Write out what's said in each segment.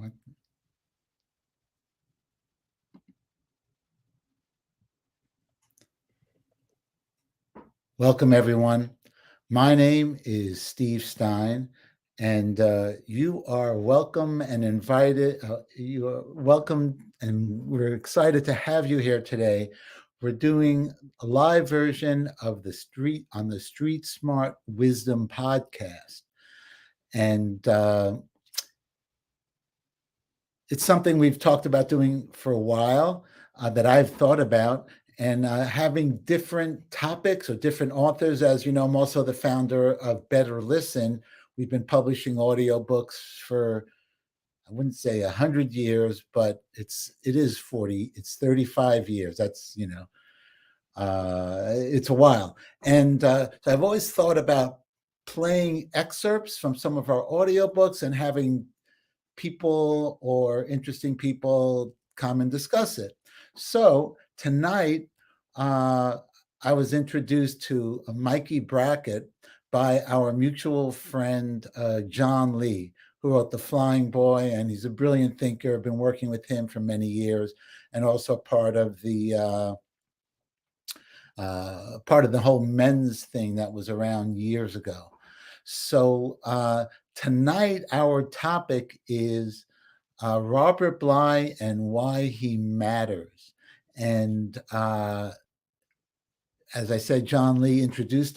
What? Welcome, everyone. My name is Steve Stein, and you are welcome and invited. You are welcome, and we're excited to have you here today. We're doing a live version of the Street Smart Wisdom podcast, and it's something we've talked about doing for a while, that I've thought about, and having different topics or different authors. As you know, I'm also the founder of Better Listen. We've been publishing audiobooks for, I wouldn't say 100 years, but it is 40, it's 35 years. That's, it's a while. And so I've always thought about playing excerpts from some of our audiobooks and having people or interesting people come and discuss it. So tonight, I was introduced to Mikey Brackett by our mutual friend, John Lee, who wrote The Flying Boy, and he's a brilliant thinker. I've been working with him for many years, and also part of the whole men's thing that was around years ago. So tonight, our topic is Robert Bly and why he matters. And as I said, John Lee introduced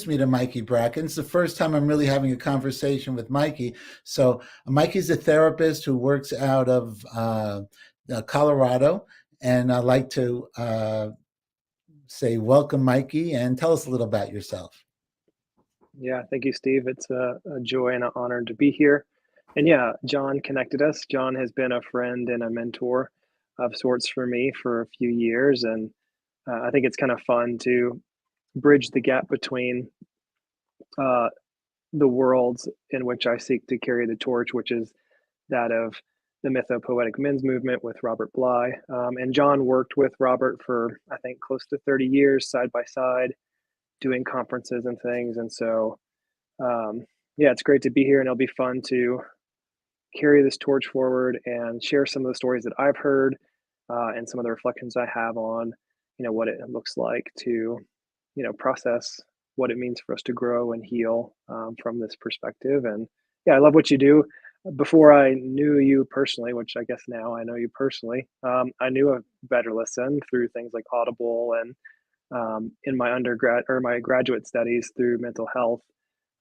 me to Mikey Brackett. It's the first time I'm really having a conversation with Mikey. So Mikey's a therapist who works out of Colorado, and I'd like to say welcome, Mikey, and tell us a little about yourself. Yeah, thank you, Steve. It's a joy and an honor to be here. And yeah, John connected us. John has been a friend and a mentor of sorts for me for a few years. And I think it's kind of fun to bridge the gap between the worlds in which I seek to carry the torch, which is that of the mythopoetic men's movement with Robert Bly. And John worked with Robert for, I think, close to 30 years, side by side, doing conferences and things. And so, yeah, it's great to be here, and it'll be fun to carry this torch forward and share some of the stories that I've heard, and some of the reflections I have on, what it looks like to, process what it means for us to grow and heal from this perspective. And yeah, I love what you do. Before I knew you personally, which I guess now I know you personally, I knew of Better Listen through things like Audible, and in my undergrad or my graduate studies through mental health,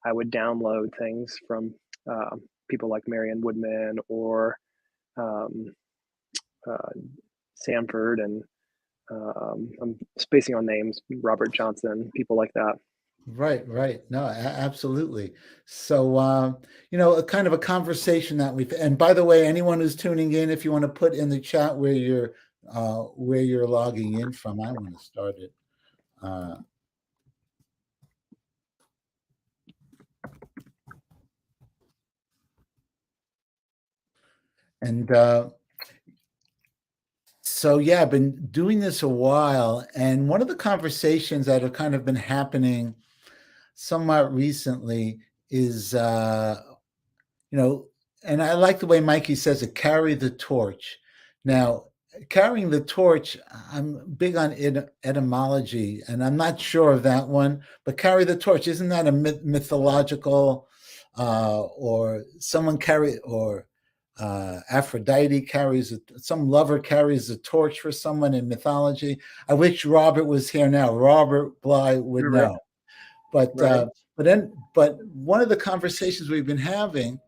I would download things from people like Marianne Woodman or Sanford, and I'm spacing on names, Robert Johnson, people like that. Right. No, absolutely. So, a kind of a conversation that and by the way, anyone who's tuning in, if you want to put in the chat where you're logging in from, I want to start it. So yeah, I've been doing this a while, and one of the conversations that have kind of been happening somewhat recently is, and I like the way Mikey says it, carry the torch. Now, carrying the torch, I'm big on etymology, and I'm not sure of that one, but carry the torch, isn't that a mythological, or someone or Aphrodite some lover carries a torch for someone in mythology? I wish Robert was here now. Robert Bly would know. But Right. but one of the conversations we've been having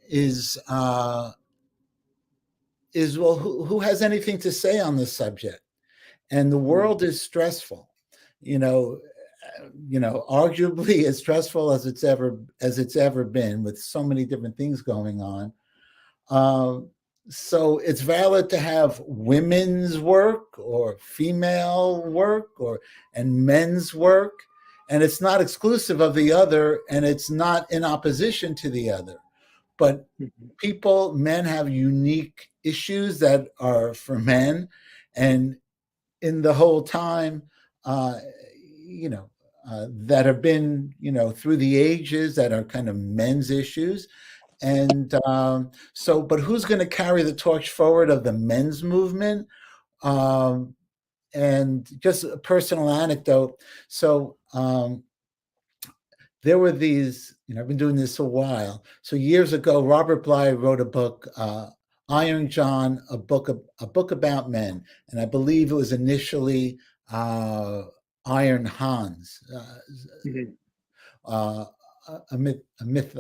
is well, who has anything to say on this subject? And the world is stressful, arguably as stressful as it's ever been, with so many different things going on. So it's valid to have women's work or female work and men's work, and it's not exclusive of the other, and it's not in opposition to the other. But men have unique issues that are for men, and in the whole time, that have been, through the ages, that are kind of men's issues. And but who's going to carry the torch forward of the men's movement? And just a personal anecdote. So there were these, I've been doing this a while. So years ago, Robert Bly wrote a book, Iron John, a book about men, and I believe it was initially Iron Hans, Mhm. a myth,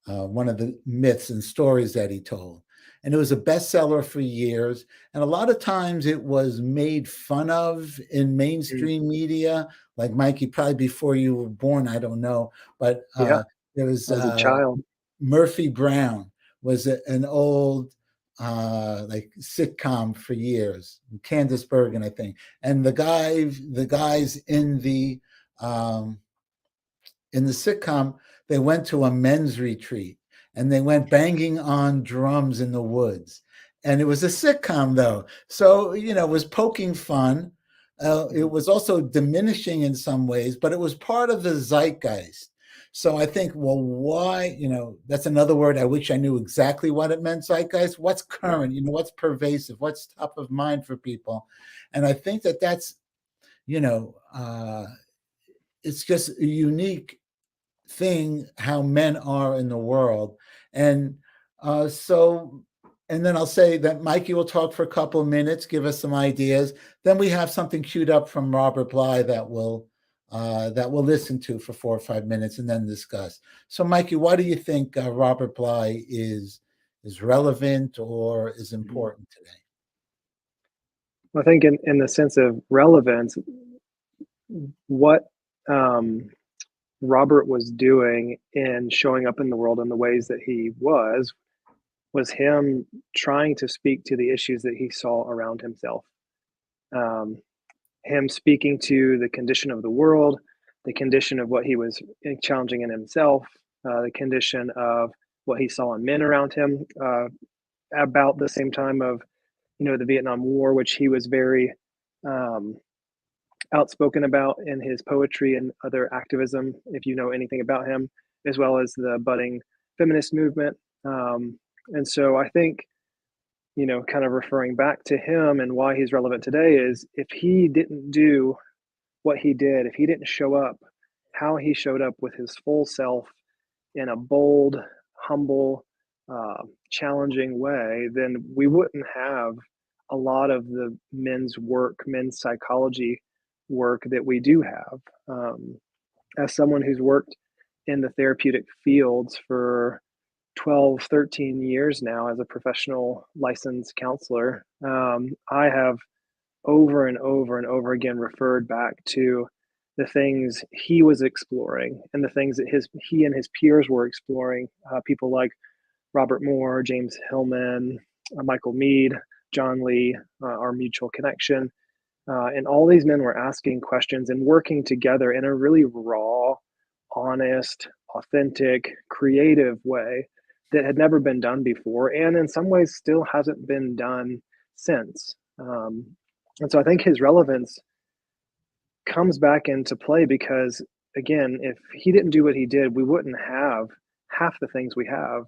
one of the myths and stories that he told. And it was a bestseller for years. And a lot of times it was made fun of in mainstream media, like Mikey, probably before you were born, I don't know. But Yeah, there was I was a child. Murphy Brown was an old like sitcom for years, Candace Bergen, I think. And the guys in the sitcom, they went to a men's retreat and they went banging on drums in the woods. And it was a sitcom, though. So, it was poking fun. It was also diminishing in some ways, but it was part of the zeitgeist. So I think, well, why, that's another word I wish I knew exactly what it meant, zeitgeist. What's current, what's pervasive, what's top of mind for people. And I think that's, it's just a unique thing how men are in the world. And and then I'll say that Mikey will talk for a couple of minutes, give us some ideas. Then we have something queued up from Robert Bly that we'll listen to for 4 or 5 minutes and then discuss. So Mikey, why do you think Robert Bly is relevant or is important today? I think in the sense of relevance, what Robert was doing in showing up in the world in the ways that he was him trying to speak to the issues that he saw around himself. Him speaking to the condition of the world, the condition of what he was challenging in himself, the condition of what he saw in men around him, about the same time of, the Vietnam War, which he was very outspoken about in his poetry and other activism, if you know anything about him, as well as the budding feminist movement. And so I think, kind of referring back to him and why he's relevant today is if he didn't do what he did, if he didn't show up, how he showed up with his full self in a bold, humble, challenging way, then we wouldn't have a lot of the men's psychology work that we do have. As someone who's worked in the therapeutic fields for 12, 13 years now as a professional licensed counselor, I have over and over and over again referred back to the things he was exploring and the things that he and his peers were exploring. People like Robert Moore, James Hillman, Michael Mead, John Lee, our mutual connection. And all these men were asking questions and working together in a really raw, honest, authentic, creative way that had never been done before, and in some ways still hasn't been done since. And so I think his relevance comes back into play because, again, if he didn't do what he did, we wouldn't have half the things we have.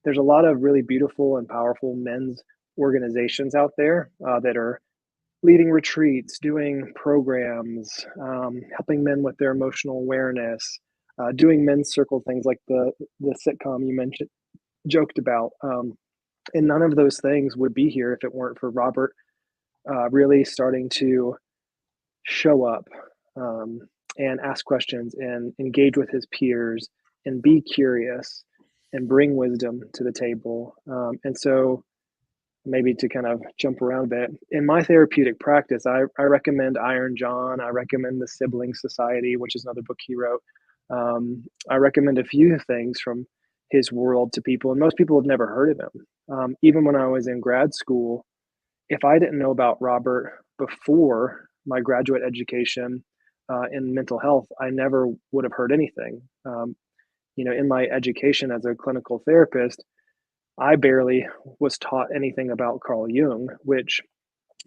There's a lot of really beautiful and powerful men's organizations out there that are leading retreats, doing programs, helping men with their emotional awareness, doing men's circle things like the sitcom you mentioned, joked about. And none of those things would be here if it weren't for Robert really starting to show up and ask questions and engage with his peers and be curious and bring wisdom to the table. And so maybe to kind of jump around a bit, in my therapeutic practice, I recommend Iron John. I recommend the Sibling Society, which is another book he wrote. I recommend a few things from his world to people, and most people have never heard of him. Even when I was in grad school, if I didn't know about Robert before my graduate education in mental health, I never would have heard anything. In my education as a clinical therapist, I barely was taught anything about Carl Jung, which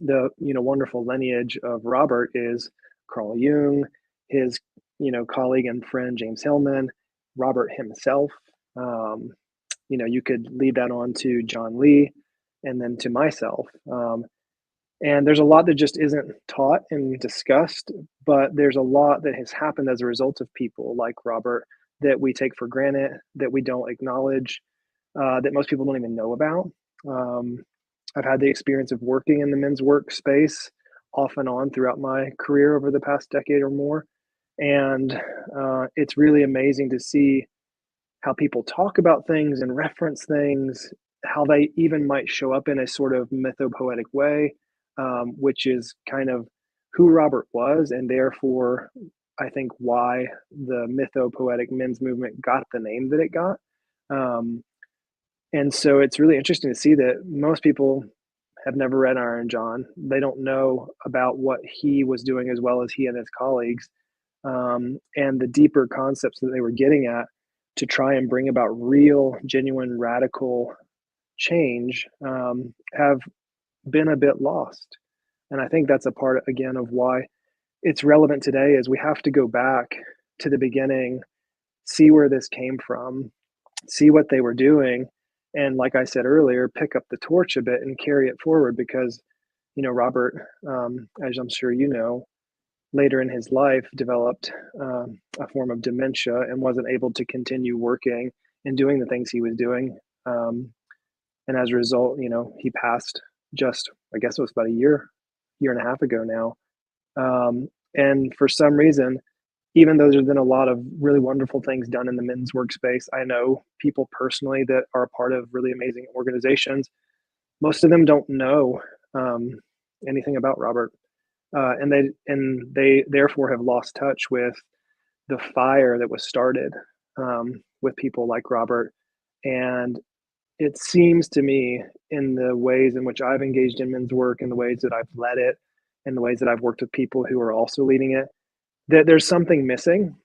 the wonderful lineage of Robert is Carl Jung, his colleague and friend James Hillman, Robert himself. You could lead that on to John Lee and then to myself. And there's a lot that just isn't taught and discussed, but there's a lot that has happened as a result of people like Robert that we take for granted, that we don't acknowledge, that most people don't even know about. I've had the experience of working in the men's workspace off and on throughout my career over the past decade or more. And it's really amazing to see how people talk about things and reference things, how they even might show up in a sort of mythopoetic way, which is kind of who Robert was, and therefore, I think why the mythopoetic men's movement got the name that it got. Um, and so it's really interesting to see that most people have never read Iron John. They don't know about what he was doing as well as he and his colleagues, and the deeper concepts that they were getting at to try and bring about real, genuine, radical change have been a bit lost. And I think that's a part, again, of why it's relevant today is we have to go back to the beginning, see where this came from, see what they were doing, and like I said earlier, pick up the torch a bit and carry it forward because, Robert, as I'm sure you know, later in his life developed a form of dementia and wasn't able to continue working and doing the things he was doing. And as a result, he passed just, I guess it was about a year and a half ago now. And for some reason, even though there's been a lot of really wonderful things done in the men's workspace, I know people personally that are a part of really amazing organizations. Most of them don't know anything about Robert, and they therefore have lost touch with the fire that was started with people like Robert. And it seems to me, in the ways in which I've engaged in men's work, in the ways that I've led it, in the ways that I've worked with people who are also leading it, that there's something missing.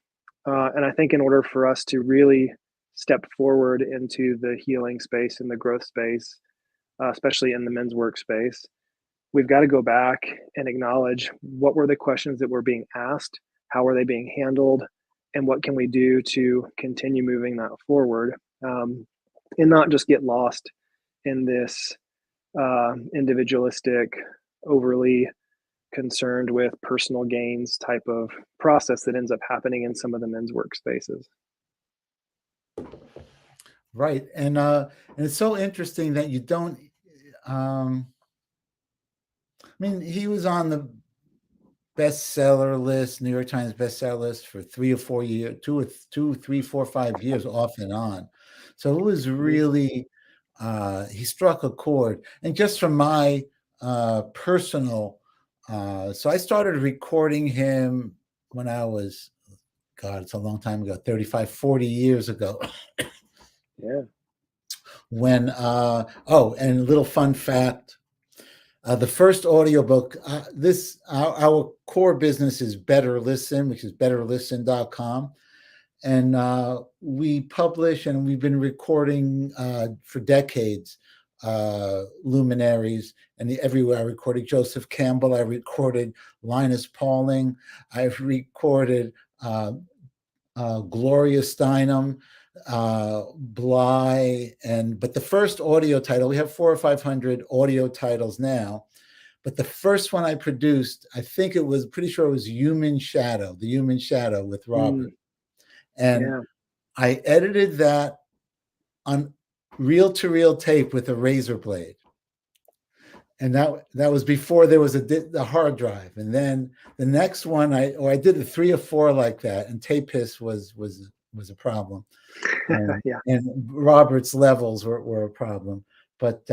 And I think in order for us to really step forward into the healing space and the growth space, especially in the men's workspace, we've got to go back and acknowledge what were the questions that were being asked, how are they being handled, and what can we do to continue moving that forward, and not just get lost in this individualistic, overly concerned with personal gains type of process that ends up happening in some of the men's workspaces. Right. And it's so interesting that you don't I mean, he was on the bestseller list, New York Times bestseller list for 3 or 4 years, 2, 3, 4, 5 years off and on. So it was really, he struck a chord. And just from my personal, so I started recording him when I was, God, it's a long time ago, 35, 40 years ago. Yeah. When, and a little fun fact, the first audiobook, our core business is Better Listen, which is betterlisten.com. And we publish, and we've been recording for decades, luminaries. And everywhere I recorded Joseph Campbell, I recorded Linus Pauling, I've recorded Gloria Steinem, Bly, but the first audio title, we have 400 or 500 audio titles now, but the first one I produced, I think it was, pretty sure it was The Human Shadow with Robert. And I edited that on reel-to-reel tape with a razor blade. And that was before there was a hard drive. And then the next one, I did 3 or 4 like that, and tape hiss was a problem. And, and Robert's levels were a problem. But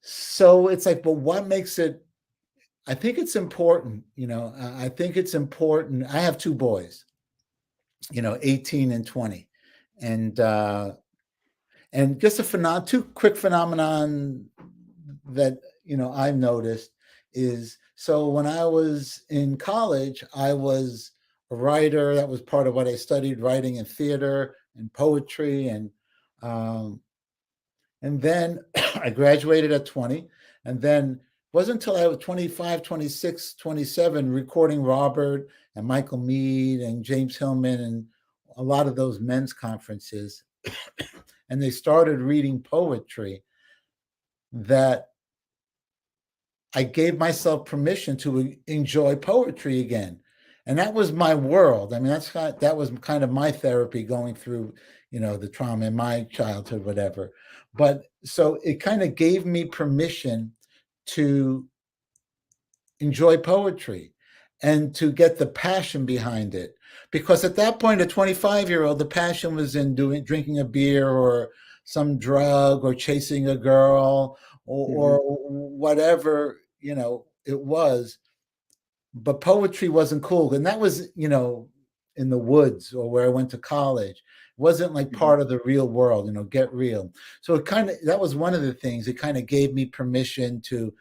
so it's like, but what makes it, I think it's important, I think it's important. I have 2 boys, 18 and 20. And just a 2 quick phenomenon that, I've noticed is, so when I was in college, I was a writer. That was part of what I studied, writing and theater and poetry. And then I graduated at 20. And then it wasn't until I was 25, 26, 27, recording Robert and Michael Mead and James Hillman and a lot of those men's conferences and they started reading poetry, that I gave myself permission to enjoy poetry again. And that was my world. I mean, that was kind of my therapy going through, the trauma in my childhood, whatever. But so it kind of gave me permission to enjoy poetry and to get the passion behind it. Because at that point, a 25-year-old, the passion was in drinking a beer or some drug or chasing a girl or whatever, it was. But poetry wasn't cool. And that was, in the woods or where I went to college. It wasn't like part of the real world, get real. So that was one of the things. It kind of gave me permission to,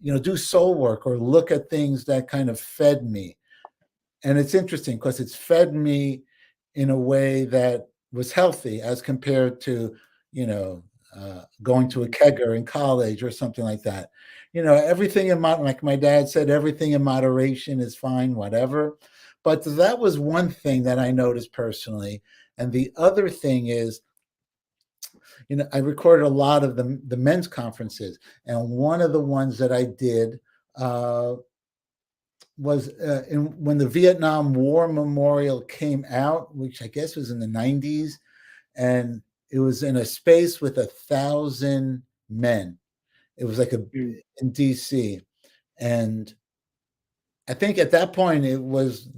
do soul work or look at things that kind of fed me. And it's interesting because it's fed me in a way that was healthy as compared to, going to a kegger in college or something like that. Everything like my dad said, everything in moderation is fine, whatever. But that was one thing that I noticed personally. And the other thing is, I recorded a lot of the men's conferences, and one of the ones that I did was when the Vietnam War Memorial came out, which I guess was in the 90s, and it was in a space with 1,000 men. It was like in DC, and I think at that point it was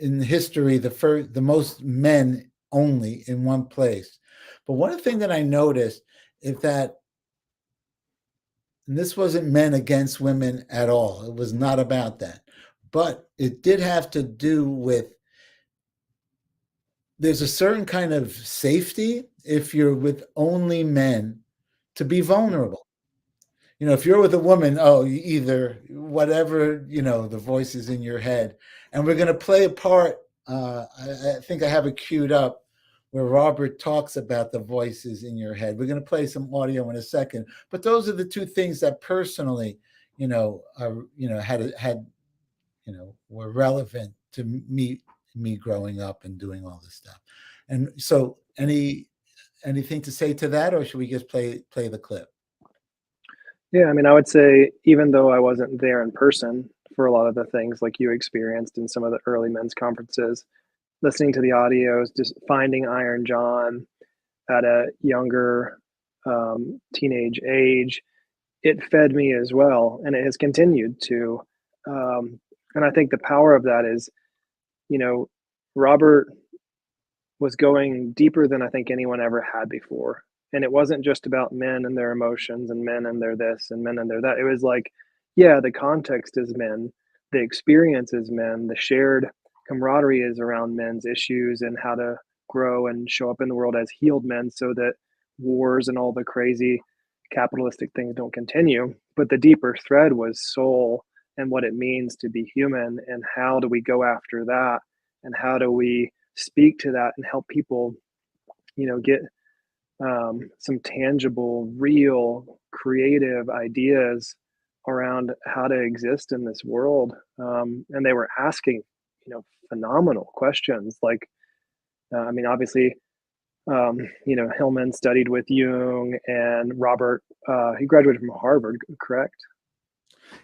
in history the most men only in one place. But one thing that I noticed is that, and this wasn't men against women at all. It was not about that. But it did have to do with, there's a certain kind of safety if you're with only men to be vulnerable. If you're with a woman, you either whatever, the voices in your head. And we're going to play a part. I think I have it queued up where Robert talks about the voices in your head. We're going to play some audio in a second. But those are the two things that personally, were relevant to me growing up and doing all this stuff. And so anything to say to that, or should we just play the clip? Yeah, I mean, I would say, even though I wasn't there in person for a lot of the things like you experienced in some of the early men's conferences, listening to the audios, just finding Iron John at a younger teenage age, it fed me as well. And it has continued to. And I think the power of that is, Robert was going deeper than I think anyone ever had before. And it wasn't just about men and their emotions and men and their this and men and their that. It was like, yeah, the context is men, the experience is men, the shared camaraderie is around men's issues and how to grow and show up in the world as healed men so that wars and all the crazy capitalistic things don't continue. But the deeper thread was soul and what it means to be human, and how do we go after that, and how do we speak to that and help people, get some tangible, real, creative ideas around how to exist in this world. And they were asking, phenomenal questions. Like, I mean, obviously, Hillman studied with Jung, and Robert, he graduated from Harvard, correct?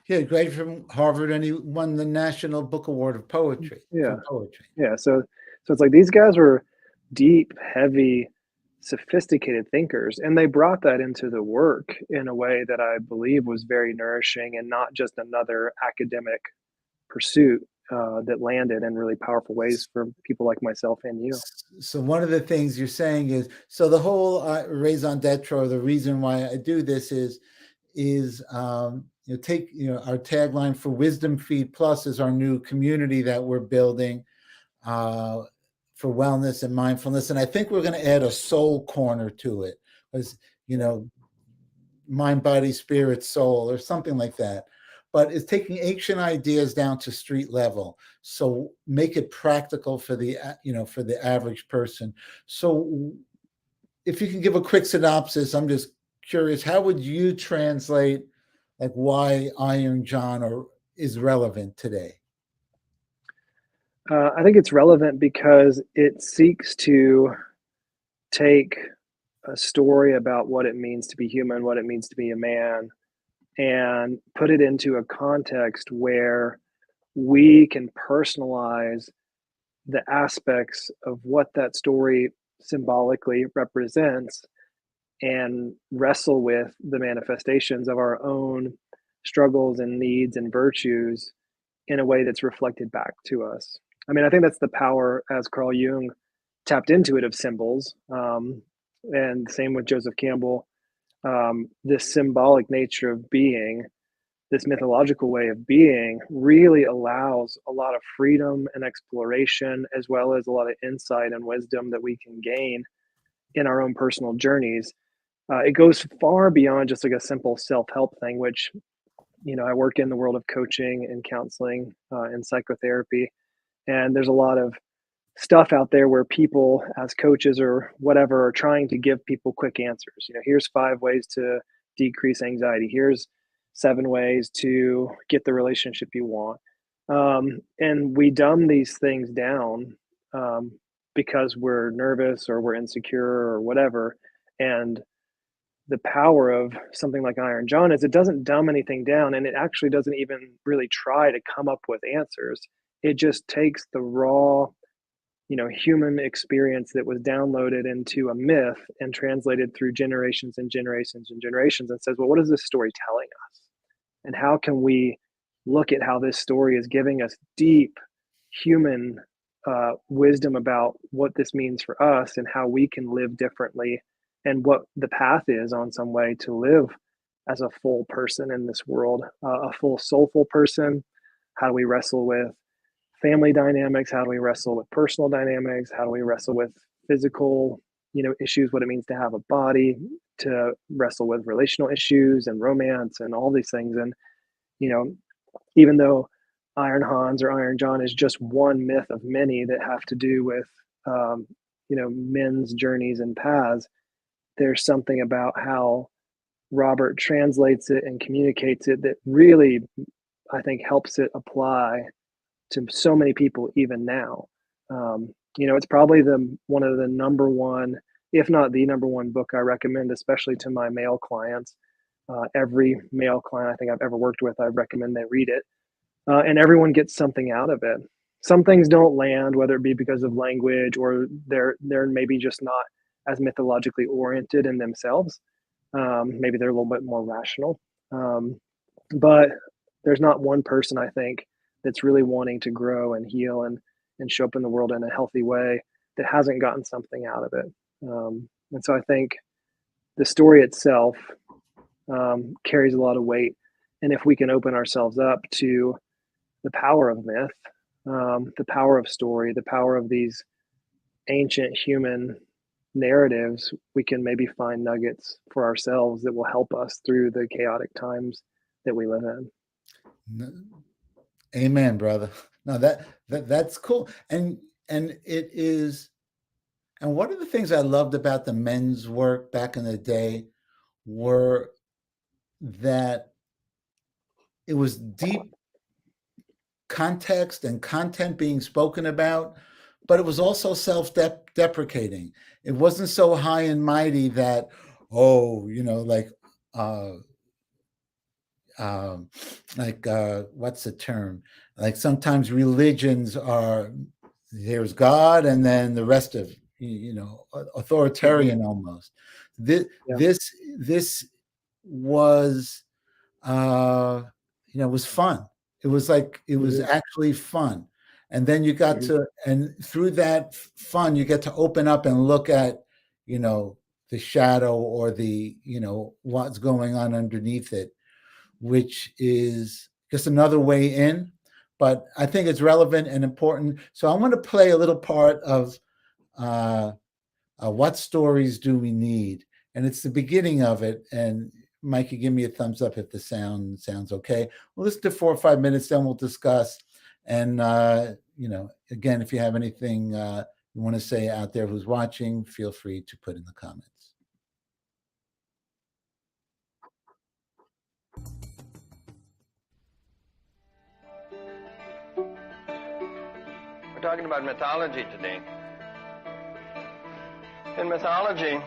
Yeah, he graduated from Harvard, and he won the National Book Award of Poetry. Yeah. For poetry. Yeah. So it's like these guys were deep, heavy, sophisticated thinkers, and they brought that into the work in a way that I believe was very nourishing, and not just another academic pursuit that landed in really powerful ways for people like myself and you. So one of the things you're saying is, so the whole raison d'etre, the reason why I do this is take our tagline for WisdomFeed Plus is our new community that we're building for wellness and mindfulness, and I think we're going to add a soul corner to it, as mind, body, spirit, soul, or something like that. But it's taking ancient ideas down to street level, so make it practical for the average person. So if you can give a quick synopsis, I'm just curious, how would you translate why Iron John is relevant today? I think it's relevant because it seeks to take a story about what it means to be human, what it means to be a man, and put it into a context where we can personalize the aspects of what that story symbolically represents and wrestle with the manifestations of our own struggles and needs and virtues in a way that's reflected back to us. I mean, I think that's the power, as Carl Jung tapped into it, of symbols. And same with Joseph Campbell. This symbolic nature of being, this mythological way of being, really allows a lot of freedom and exploration, as well as a lot of insight and wisdom that we can gain in our own personal journeys. It goes far beyond just like a simple self-help thing, which, I work in the world of coaching and counseling and psychotherapy, and there's a lot of stuff out there where people, as coaches or whatever, are trying to give people quick answers. Here's 5 ways to decrease anxiety. Here's 7 ways to get the relationship you want. And we dumb these things down because we're nervous or we're insecure or whatever. And the power of something like Iron John is it doesn't dumb anything down, and it actually doesn't even really try to come up with answers. It just takes the raw, human experience that was downloaded into a myth and translated through generations and generations and generations, and says, well, what is this story telling us? And how can we look at how this story is giving us deep human wisdom about what this means for us and how we can live differently, and what the path is on some way to live as a full person in this world, a full soulful person. How do we wrestle with family dynamics? How do we wrestle with personal dynamics? How do we wrestle with physical, issues, what it means to have a body, to wrestle with relational issues and romance and all these things. And, you know, even though Iron Hans or Iron John is just one myth of many that have to do with, men's journeys and paths, there's something about how Robert translates it and communicates it that really, I think, helps it apply to so many people even now. It's probably one of the number one, if not the number one book I recommend, especially to my male clients. Every male client I think I've ever worked with, I recommend they read it. And everyone gets something out of it. Some things don't land, whether it be because of language or they're maybe just not as mythologically oriented in themselves. Maybe they're a little bit more rational. But there's not one person, I think, that's really wanting to grow and heal and show up in the world in a healthy way that hasn't gotten something out of it. And so I think the story itself carries a lot of weight. And if we can open ourselves up to the power of myth, the power of story, the power of these ancient human narratives, we can maybe find nuggets for ourselves that will help us through the chaotic times that we live in. Amen, brother. No, that's cool. And it is, and one of the things I loved about the men's work back in the day were that it was deep context and content being spoken about, but it was also self-deprecating. It wasn't so high and mighty that, what's the term? Like sometimes religions are, there's God and then the rest of, authoritarian almost. This Yeah. this was, was fun. It was like, it was actually fun. And then you got to, and through that fun, you get to open up and look at, the shadow or the, what's going on underneath it, which is just another way in. But I think it's relevant and important. So I want to play a little part of what stories do we need? And it's the beginning of it. And Mikey, give me a thumbs up if the sound sounds okay. We'll listen to 4 or 5 minutes, then we'll discuss. And, again, if you have anything you want to say out there who's watching, feel free to put in the comments. talking about mythology today. And mythology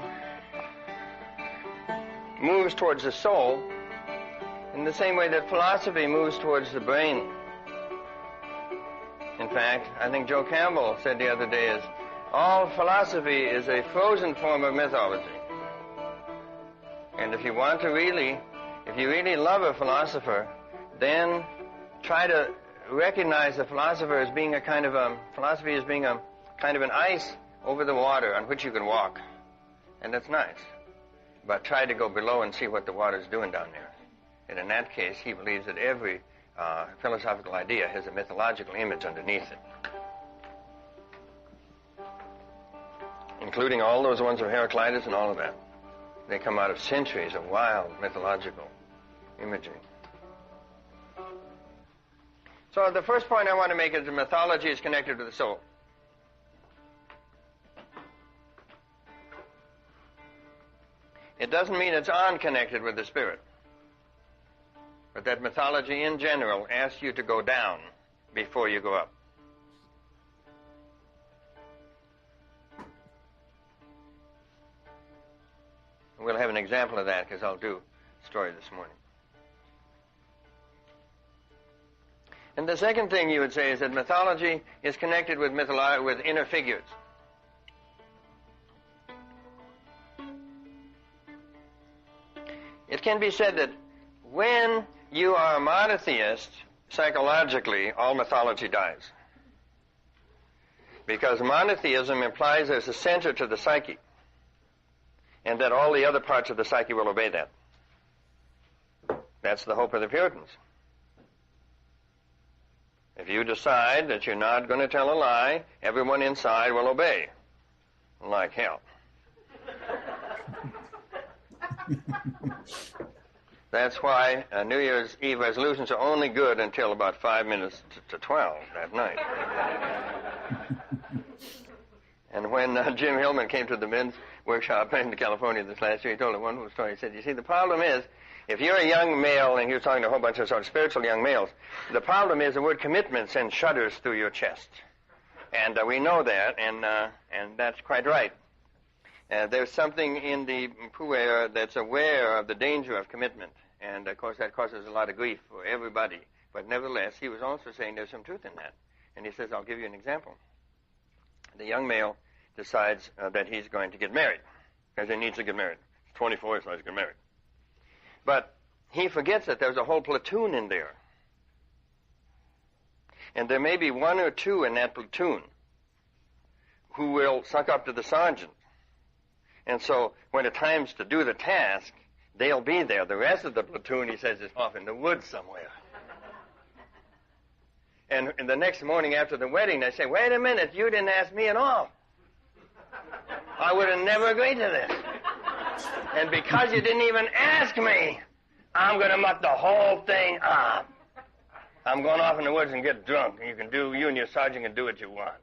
moves towards the soul in the same way that philosophy moves towards the brain. In fact, I think Joe Campbell said the other day is, all philosophy is a frozen form of mythology. And if you really love a philosopher, then try to recognize the philosopher as being philosophy as being a kind of an ice over the water on which you can walk. And that's nice. But try to go below and see what the water's doing down there. And in that case, he believes that every philosophical idea has a mythological image underneath it. Including all those ones of Heraclitus and all of that. They come out of centuries of wild mythological imagery. So the first point I want to make is that mythology is connected to the soul. It doesn't mean it's unconnected with the spirit, but that mythology in general asks you to go down before you go up. We'll have an example of that because I'll do a story this morning. And the second thing you would say is that mythology is connected with inner figures. It can be said that when you are a monotheist, psychologically, all mythology dies. Because monotheism implies there's a center to the psyche, and that all the other parts of the psyche will obey that. That's the hope of the Puritans. If you decide that you're not going to tell a lie, everyone inside will obey. Like hell. That's why New Year's Eve resolutions are only good until about 5 minutes to 12 that night. And when Jim Hillman came to the men's workshop in California this last year, he told a wonderful story. He said, you see, the problem is, if you're a young male and you're talking to a whole bunch of sort of spiritual young males, the problem is the word commitment sends shudders through your chest. And we know that, and that's quite right. There's something in the puer that's aware of the danger of commitment. And, of course, that causes a lot of grief for everybody. But nevertheless, he was also saying there's some truth in that. And he says, I'll give you an example. The young male decides that he's going to get married, because he needs to get married. He's 24, so he's get married. But he forgets that there's a whole platoon in there. And there may be one or two in that platoon who will suck up to the sergeant. And so when it time's to do the task, they'll be there. The rest of the platoon, he says, is off in the woods somewhere. And the next morning after the wedding, they say, wait a minute, you didn't ask me at all. I would have never agreed to this. And because you didn't even ask me, I'm going to muck the whole thing up. I'm going off in the woods and get drunk. And you and your sergeant can do what you want.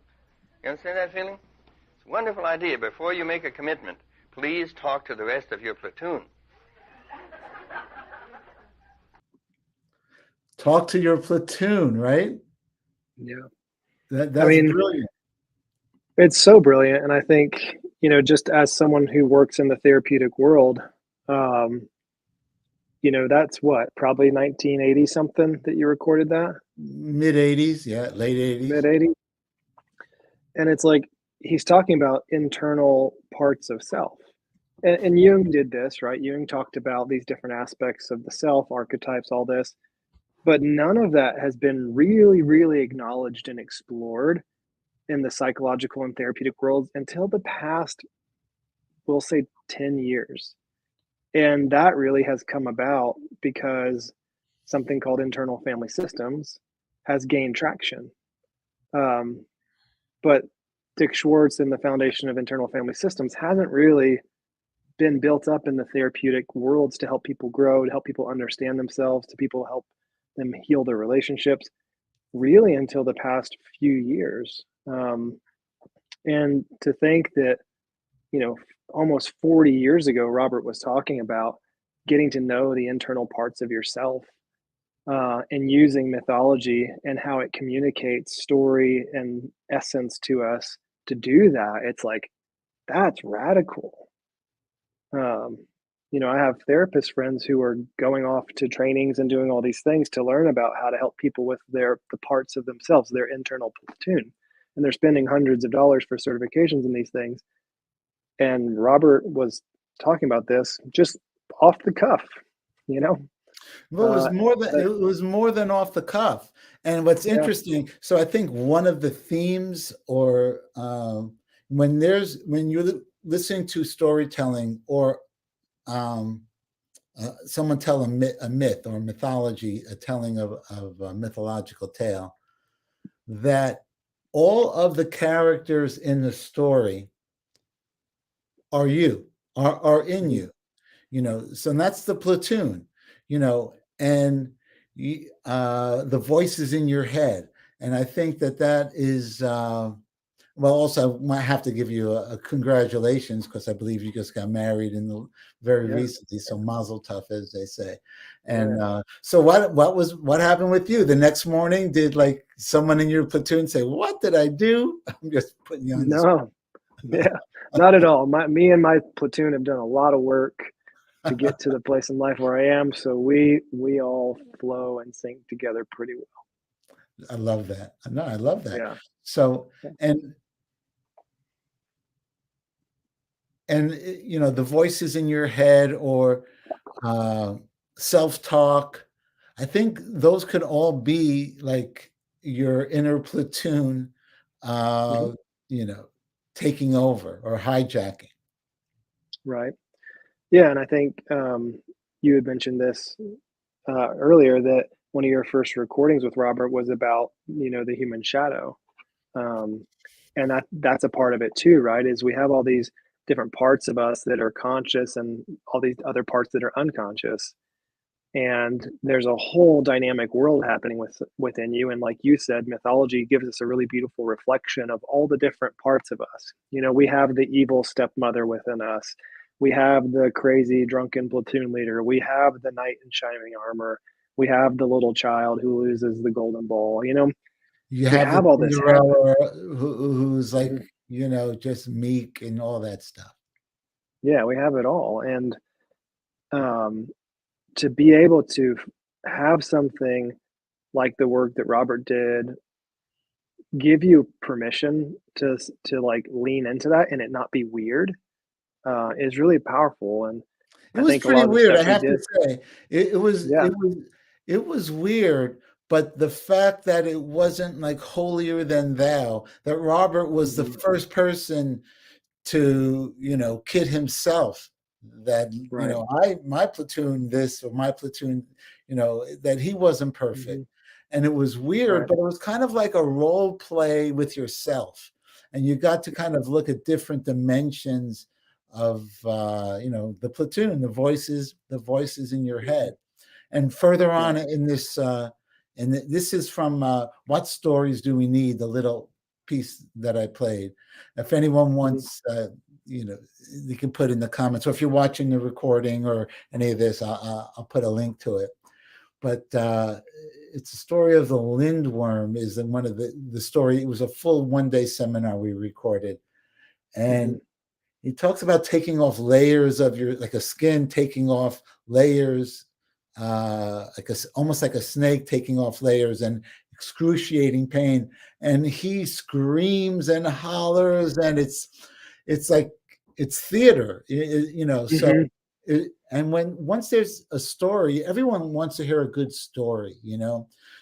You understand that feeling? It's a wonderful idea. Before you make a commitment, please talk to the rest of your platoon. Talk to your platoon, right? Yeah. That's brilliant. It's so brilliant. And I think, just as someone who works in the therapeutic world, that's what, probably 1980 something that you recorded that? Mid 80s, yeah, late 80s. Mid 80s. And it's like, he's talking about internal parts of self. And Jung did this, right? Jung talked about these different aspects of the self, archetypes, all this. But none of that has been really, really acknowledged and explored in the psychological and therapeutic worlds until the past, we'll say, 10 years. And that really has come about because something called internal family systems has gained traction. But Dick Schwartz and the foundation of internal family systems hasn't really been built up in the therapeutic worlds to help people grow, to help people understand themselves, to people help them heal their relationships, really until the past few years. And to think that, almost 40 years ago, Robert was talking about getting to know the internal parts of yourself and using mythology and how it communicates story and essence to us to do that, it's like, that's radical. I have therapist friends who are going off to trainings and doing all these things to learn about how to help people with the parts of themselves, their internal platoon. And they're spending hundreds of dollars for certifications in these things. And Robert was talking about this just off the cuff, you know? Well, it was more than off the cuff. And what's Yeah. interesting, so I think one of the themes, or when you're listening to storytelling, or someone tell a myth or mythology, a telling of a mythological tale, that all of the characters in the story are in you, so that's the platoon, and the voices in your head. And I think that is, well, also I might have to give you a congratulations, because I believe you just got married very recently. So mazel tov, as they say. And so what happened with you? The next morning, did like someone in your platoon say, "What did I do?" I'm just putting you on this. No, yeah, not at all. Me and my platoon have done a lot of work to get to the place in life where I am. So we all flow and sync together pretty well. I love that. No, I love that. Yeah. So, and the voices in your head, or self-talk, I think those could all be like your inner platoon, taking over or hijacking. Right. Yeah. And I think you had mentioned this earlier, that one of your first recordings with Robert was about, the human shadow. And that's a part of it too, right? Is we have all these different parts of us that are conscious and all these other parts that are unconscious. And there's a whole dynamic world happening within you. And like you said, mythology gives us a really beautiful reflection of all the different parts of us. We have the evil stepmother within us. We have the crazy drunken platoon leader. We have the knight in shining armor. We have the little child who loses the golden ball. You have all this who's like, just meek and all that stuff. Yeah, we have it all. And to be able to have something like the work that Robert did give you permission to like lean into that and it not be weird is really powerful. And it was pretty weird. I have to say, it was weird. But the fact that it wasn't like holier than thou, that Robert was the first person to, kid himself that, my platoon this, or my platoon, that he wasn't perfect. And it was weird, but it was kind of like a role play with yourself. And you got to kind of look at different dimensions of, the platoon, the voices in your head. And further on in this, and this is from What Stories Do We Need, the little piece that I played. If anyone wants, you can put in the comments, or if you're watching the recording or any of this, I'll put a link to it. But it's a story of the lindworm, is one of the story. It was a full one-day seminar we recorded. And he talks about taking off layers of like a skin, taking off layers, almost like a snake taking off layers, and excruciating pain. And he screams and hollers, and it's like it's theater, So, and once there's a story, everyone wants to hear a good story,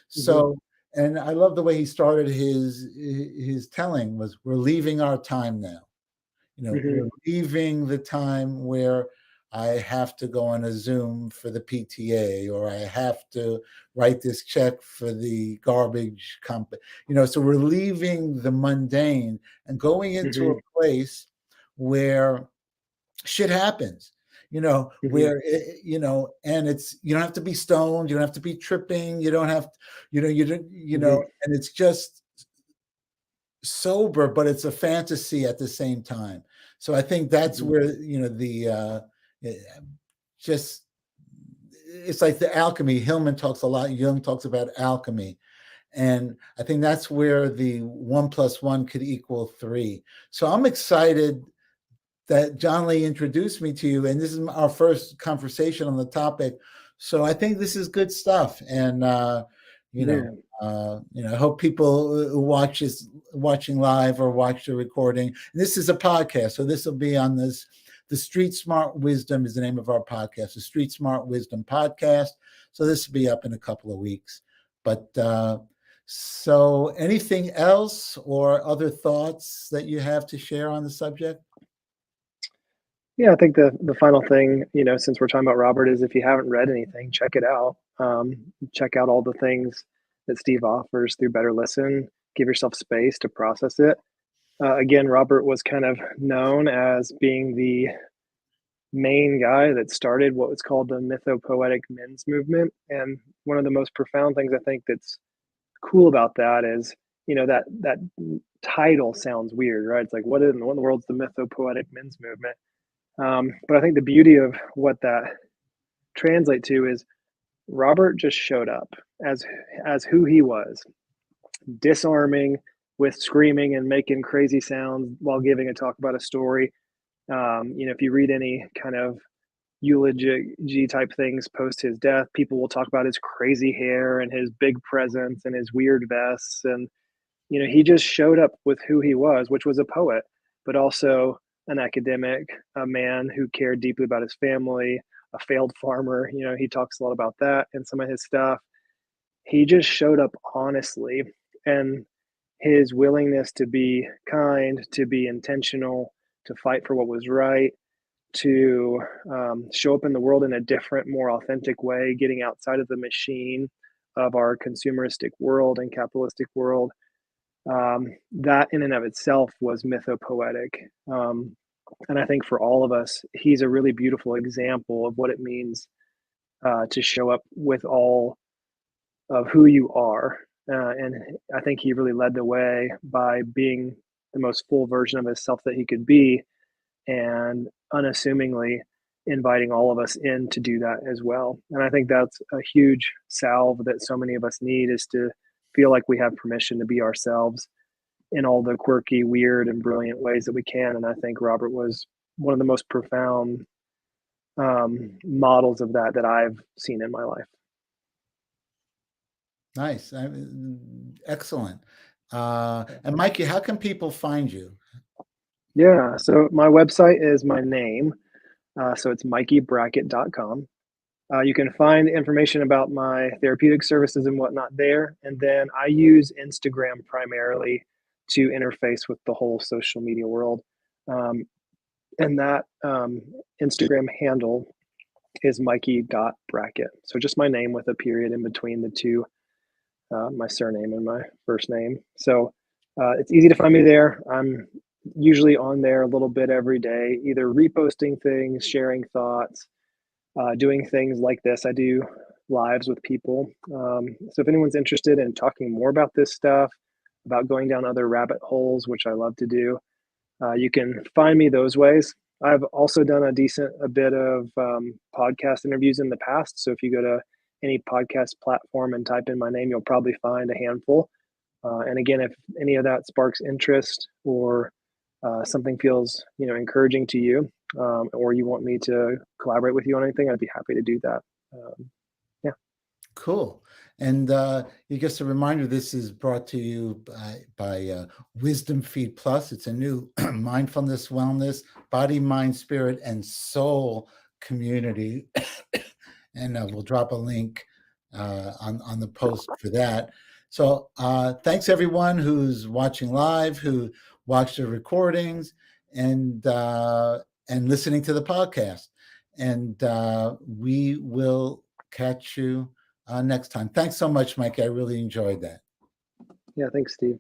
So, and I love the way he started his telling was, "We're leaving our time now." We're leaving the time where I have to go on a Zoom for the PTA, or I have to write this check for the garbage company. So we're leaving the mundane and going into a place where shit happens, where, and it's, you don't have to be stoned. You don't have to be tripping. You don't have, and it's just sober, but it's a fantasy at the same time. So I think that's where, just it's like the alchemy. Hillman talks a lot. Jung talks about alchemy. And I think that's where the 1 + 1 could equal 3. So I'm excited that John Lee introduced me to you, and this is our first conversation on the topic. So I think this is good stuff. And, I hope people who watching live or watch the recording. This is a podcast, so this will be on this. The Street Smart Wisdom is the name of our podcast, the Street Smart Wisdom Podcast. So this will be up in a couple of weeks. But so anything else or other thoughts that you have to share on the subject? Yeah, I think the final thing, since we're talking about Robert, is if you haven't read anything, check it out. Check out all the things that Steve offers through Better Listen. Give yourself space to process it. Again, Robert was kind of known as being the main guy that started what was called the mythopoetic men's movement. And one of the most profound things I think that's cool about that is, that title sounds weird, right? It's like, what in the world's the mythopoetic men's movement? But I think the beauty of what that translates to is Robert just showed up as who he was, disarming with screaming and making crazy sounds while giving a talk about a story. If you read any kind of eulogy type things post his death, people will talk about his crazy hair and his big presence and his weird vests. And, he just showed up with who he was, which was a poet, but also an academic, a man who cared deeply about his family, a failed farmer. He talks a lot about that in some of his stuff. He just showed up honestly, and his willingness to be kind, to be intentional, to fight for what was right, to show up in the world in a different, more authentic way, getting outside of the machine of our consumeristic world and capitalistic world. That in and of itself was mythopoetic. And I think for all of us, he's a really beautiful example of what it means to show up with all of who you are. And I think he really led the way by being the most full version of himself that he could be, and unassumingly inviting all of us in to do that as well. And I think that's a huge salve that so many of us need, is to feel like we have permission to be ourselves in all the quirky, weird, and brilliant ways that we can. And I think Robert was one of the most profound models of that I've seen in my life. Nice. Excellent. And Mikey, how can people find you? Yeah, so my website is my name. So it's mikeybrackett.com. You can find information about my therapeutic services and whatnot there. And then I use Instagram primarily to interface with the whole social media world. And that Instagram handle is mikey.brackett. So just my name with a period in between the two, my surname and my first name. So it's easy to find me there. I'm usually on there a little bit every day, either reposting things, sharing thoughts, doing things like this. I do lives with people. So if anyone's interested in talking more about this stuff, about going down other rabbit holes, which I love to do, you can find me those ways. I've also done a bit of podcast interviews in the past. So if you go to any podcast platform and type in my name, you'll probably find a handful. And again, if any of that sparks interest, or something feels encouraging to you, or you want me to collaborate with you on anything, I'd be happy to do that. Yeah. Cool. And just a reminder, this is brought to you by WisdomFeed Plus. It's a new mindfulness, wellness, body, mind, spirit, and soul community. And we'll drop a link on the post for that. So thanks everyone who's watching live, who watched the recordings, and listening to the podcast. And we will catch you next time. Thanks so much, Mike. I really enjoyed that. Yeah, thanks, Steve.